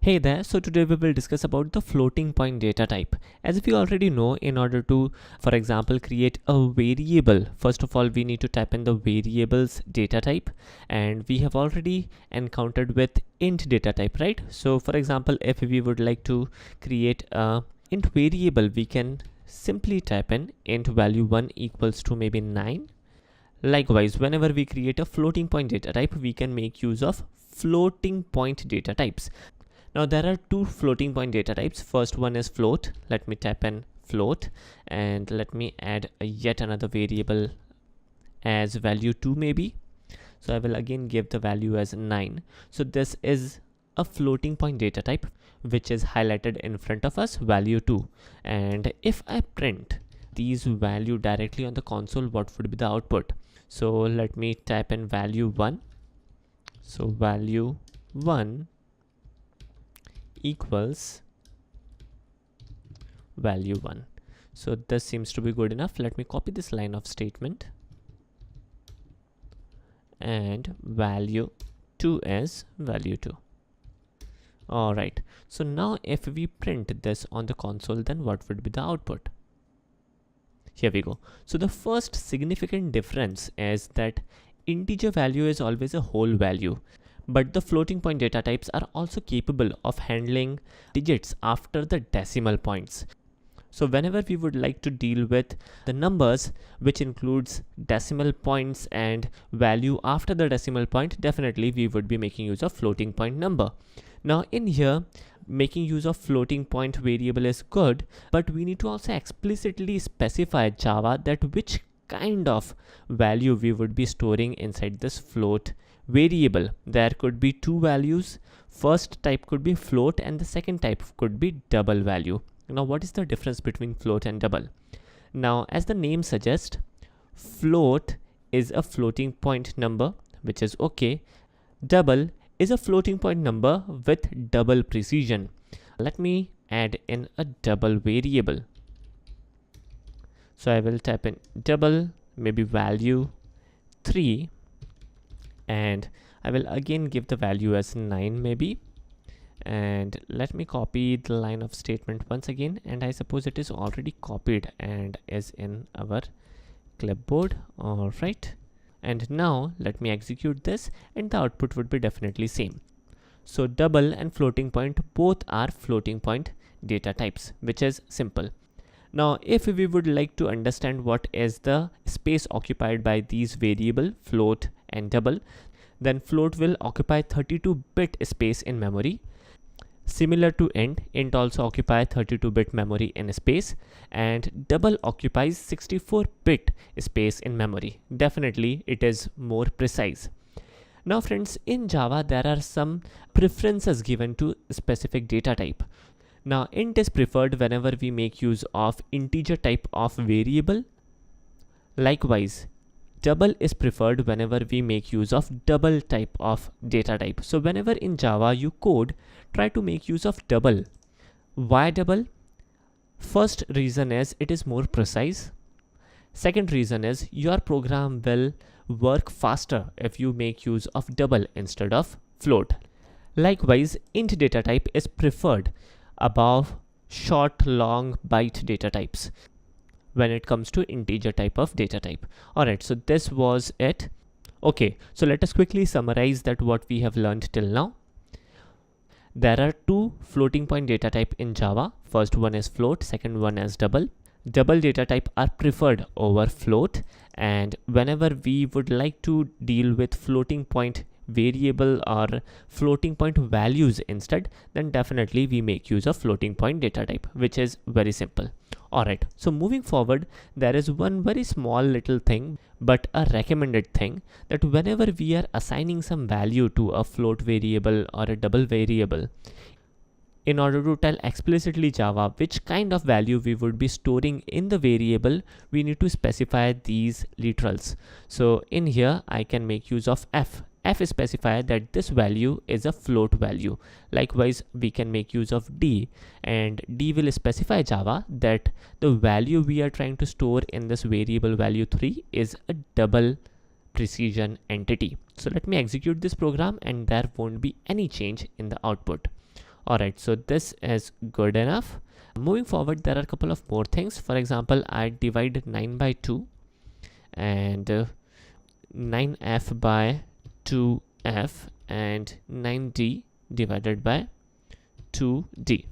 Hey there, so today we will discuss about the floating point data type. As we already know, in order to, for example, create a variable, first of all, we need to type in the variables data type, and we have already encountered with int data type, right? So for example, if we would like to create a int variable, we can simply type in int value1 equals to maybe 9. Likewise, whenever we create a floating point data type, we can make use of floating point data types. Now there are two floating point data types. First one is float. Let me type in float and let me add yet another variable as value 2 maybe. So I will again give the value as 9. So this is a floating point data type which is highlighted in front of us, value 2. And if I print these value directly on the console, what would be the output? So let me type in value 1. So value 1 equals value 1. So this seems to be good enough. Let me copy this line of statement, and value 2 is value 2. All right, so now if we print this on the console, then what would be the output? Here we go. So the first significant difference is that integer value is always a whole value, but the floating point data types are also capable of handling digits after the decimal points. So whenever we would like to deal with the numbers which includes decimal points and value after the decimal point, definitely we would be making use of floating point number. Now in here, making use of floating point variable is good, but we need to also explicitly specify Java that which kind of value we would be storing inside this float variable. There could be two values. First type could be float and the second type could be double value. Now what is the difference between float and double? Now as the name suggests, float is a floating point number, which is okay. Double is a floating point number with double precision. Let me add in a double variable. So I will type in double, maybe value 3, and I will again give the value as 9 maybe. And let me copy the line of statement once again, and I suppose it is already copied and is in our clipboard. All right, and now let me execute this and the output would be definitely same. So double and floating point both are floating point data types, which is simple. Now if we would like to understand what is the space occupied by these variable float and double, then float will occupy 32-bit space in memory. Similar to int also occupies 32-bit memory in space, and double occupies 64-bit space in memory. Definitely it is more precise. Now friends, in Java there are some preferences given to specific data type. Now int is preferred whenever we make use of integer type of variable. Likewise, double is preferred whenever we make use of double type of data type. So whenever in Java you code, try to make use of double. Why double? First reason is it is more precise. Second reason is your program will work faster if you make use of double instead of float. Likewise, int data type is preferred above short, long, byte data types when it comes to integer type of data type. Alright, so this was it. Okay, so let us quickly summarize that what we have learned till now. There are two floating point data type in Java. First one is float, second one is double. Double data type are preferred over float, and whenever we would like to deal with floating point variable or floating point values instead, then definitely we make use of floating point data type, which is very simple. Alright, so moving forward, there is one very small little thing, but a recommended thing, that whenever we are assigning some value to a float variable or a double variable, in order to tell explicitly Java which kind of value we would be storing in the variable, we need to specify these literals. So in here, I can make use of f. F specifies that this value is a float value. Likewise, we can make use of D, and D will specify Java that the value we are trying to store in this variable value 3 is a double precision entity. So let me execute this program and there won't be any change in the output. Alright, so this is good enough. Moving forward, there are a couple of more things. For example, I divide 9 by 2 and 9f by 2f and 9d divided by 2d.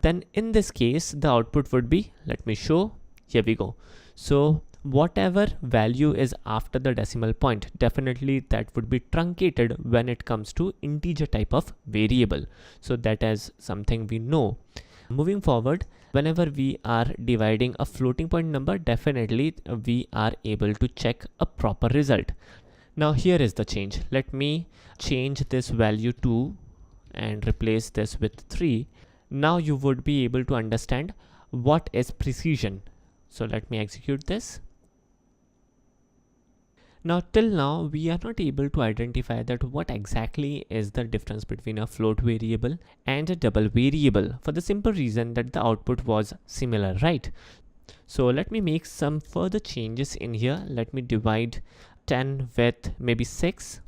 Then in this case, the output would be, let me show, here we go. So whatever value is after the decimal point, definitely that would be truncated when it comes to integer type of variable. So that is something we know. Moving forward, whenever we are dividing a floating point number, definitely we are able to check a proper result. Now here is the change. Let me change this value 2 and replace this with 3. Now you would be able to understand what is precision. So let me execute this. Now till now we are not able to identify that what exactly is the difference between a float variable and a double variable, for the simple reason that the output was similar, right? So let me make some further changes in here. Let me divide 10 with maybe 6.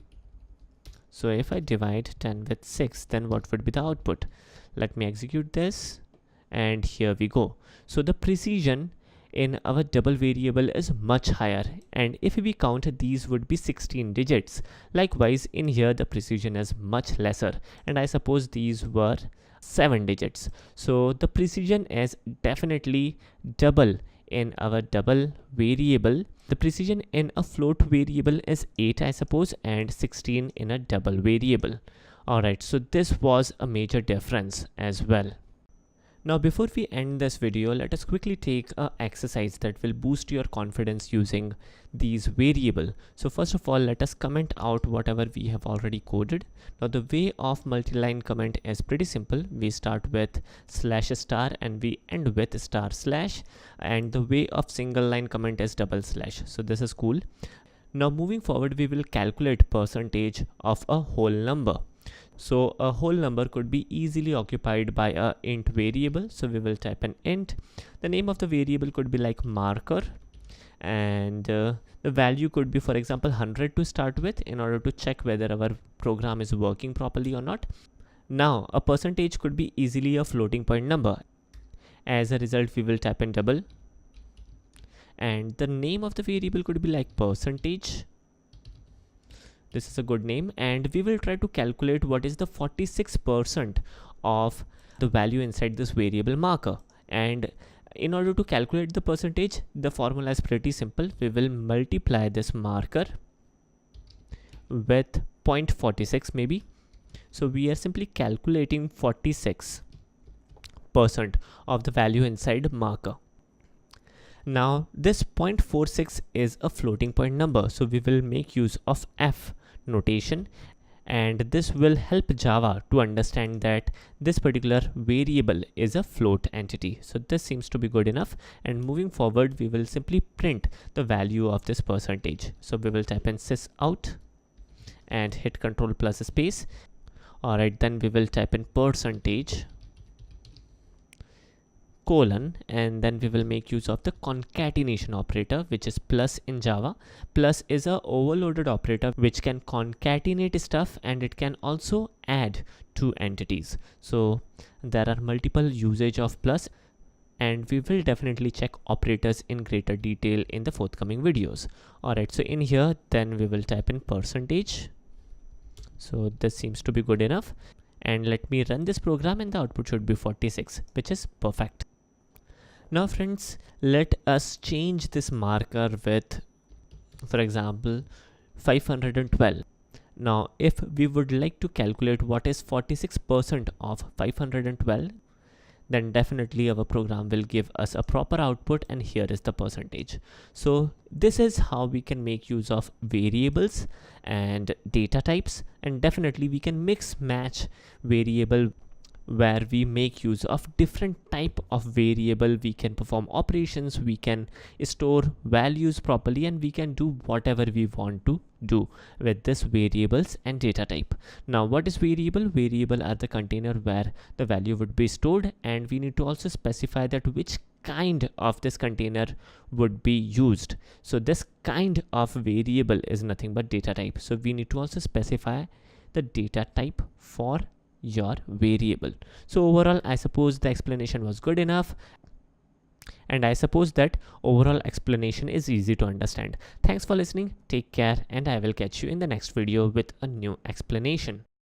So if I divide 10 with 6, then what would be the output? Let me execute this, and here we go. So the precision in our double variable is much higher, and if we count, these would be 16 digits. Likewise in here the precision is much lesser, and I suppose these were 7 digits. So the precision is definitely double in our double variable. The precision in a float variable is 8, I suppose, and 16 in a double variable. Alright, so this was a major difference as well. Now before we end this video, let us quickly take an exercise that will boost your confidence using these variables. So first of all, let us comment out whatever we have already coded. Now the way of multi-line comment is pretty simple. We start with /* and we end with */, and the way of single line comment is //. So this is cool. Now moving forward, we will calculate percentage of a whole number. So a whole number could be easily occupied by a int variable. So we will type an int. The name of the variable could be like marker, and the value could be, for example, 100 to start with, in order to check whether our program is working properly or not. Now a percentage could be easily a floating point number. As a result, we will type in double, and the name of the variable could be like percentage. This is a good name, and we will try to calculate what is the 46% of the value inside this variable marker. And in order to calculate the percentage, the formula is pretty simple. We will multiply this marker with 0.46 maybe. So we are simply calculating 46% of the value inside marker. Now this 0.46 is a floating point number, so we will make use of f notation, and this will help Java to understand that this particular variable is a float entity. So this seems to be good enough, and moving forward we will simply print the value of this percentage. So we will type in sysout and hit Ctrl plus space. Alright, then we will type in percentage colon, and then we will make use of the concatenation operator, which is plus in Java. Plus is a overloaded operator which can concatenate stuff, and it can also add two entities. So there are multiple usage of plus, and we will definitely check operators in greater detail in the forthcoming videos. Alright, so in here then we will type in percentage. So this seems to be good enough, and let me run this program, and the output should be 46, which is perfect. Now friends, let us change this marker with, for example, 512. Now if we would like to calculate what is 46% of 512, then definitely our program will give us a proper output, and here is the percentage. So this is how we can make use of variables and data types, and definitely we can mix match variable where we make use of different type of variable. We can perform operations, we can store values properly, and we can do whatever we want to do with this variables and data type. Now what is variable? Variable are the container where the value would be stored, and we need to also specify that which kind of this container would be used. So this kind of variable is nothing but data type. So we need to also specify the data type for your variable. So overall, I suppose the explanation was good enough, and I suppose that overall explanation is easy to understand. Thanks for listening, take care, and I will catch you in the next video with a new explanation.